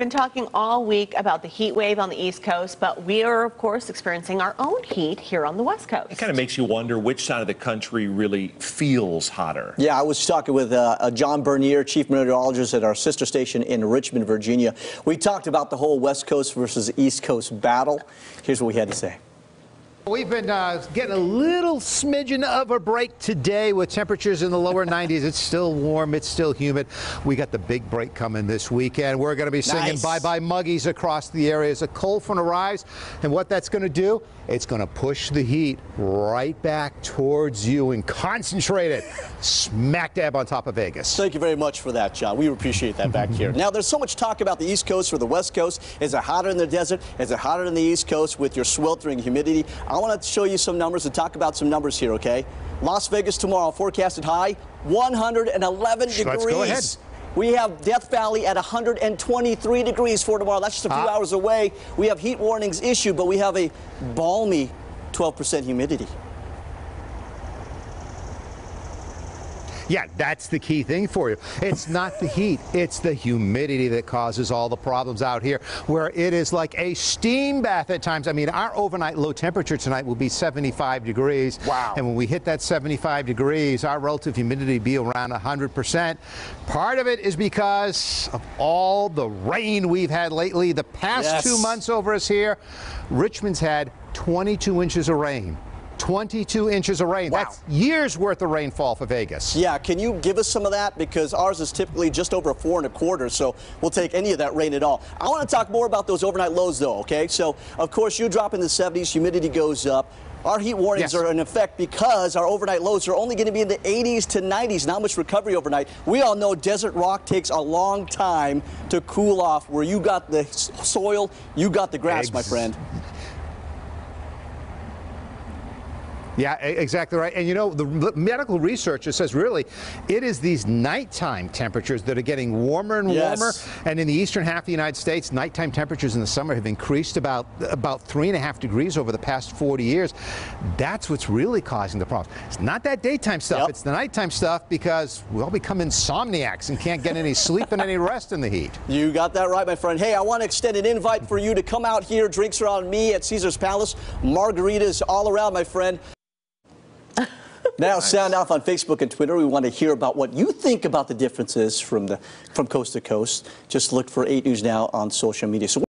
Been talking all week about the heat wave on the East Coast, but we are, of course, experiencing our own heat here on the West Coast. It kind of makes you wonder which side of the country really feels hotter. Yeah, I was talking with John Bernier, chief meteorologist at our sister station in Richmond, Virginia. We talked about the whole West Coast versus East Coast battle. Here's what we had to say. We've been getting a little smidgen of a break today with temperatures in the lower 90s. It's still warm. It's still humid. We got the big break coming this weekend. We're going to be singing bye-bye muggies across the area as a cold front arrives. And what that's going to do, it's going to push the heat right back towards you and concentrate it smack dab on top of Vegas. Thank you very much for that, John. We appreciate that back here. Now, there's so much talk about the East Coast or the West Coast. Is it hotter in the desert? Is it hotter in the East Coast with your sweltering humidity? I want to show you some numbers and talk about some numbers here, okay? Las Vegas tomorrow, forecasted high, 111 degrees. Let's go ahead. We have Death Valley at 123 degrees for tomorrow. That's just a few hours away. We have heat warnings issued, but we have a balmy 12% humidity. Yeah, that's the key thing for you. It's not the heat, it's the humidity that causes all the problems out here, where it is like a steam bath at times. I mean, our overnight low temperature tonight will be 75 degrees. Wow. And when we hit that 75 degrees, our relative humidity will be around 100%. Part of it is because of all the rain we've had lately. The past 2 months over us here, Richmond's had 22 inches of rain. 22 inches of rain. Wow. That's years worth of rainfall for Vegas. Yeah, can you give us some of that? Because ours is typically just over 4 1/4, so we'll take any of that rain at all. I want to talk more about those overnight lows, though, okay? So, of course, you drop in the 70s, humidity goes up. Our heat warnings are in effect because our overnight lows are only going to be in the 80s to 90s, not much recovery overnight. We all know desert rock takes a long time to cool off. Where you got the soil, you got the grass, my friend. Yeah, exactly right. And you know, the medical research says really it is these nighttime temperatures that are getting warmer and warmer. And in the eastern half of the United States, nighttime temperatures in the summer have increased about 3.5 degrees over the past 40 years. That's what's really causing the problem. It's not that daytime stuff. It's the nighttime stuff, because we all become insomniacs and can't get any sleep and any rest in the heat. You got that right, my friend. Hey, I want to extend an invite for you to come out here. Drinks are on me at Caesar's Palace. Margaritas all around, my friend. Now, sound off on Facebook and Twitter. We want to hear about what you think about the differences from coast to coast. Just look for 8 News Now on social media. So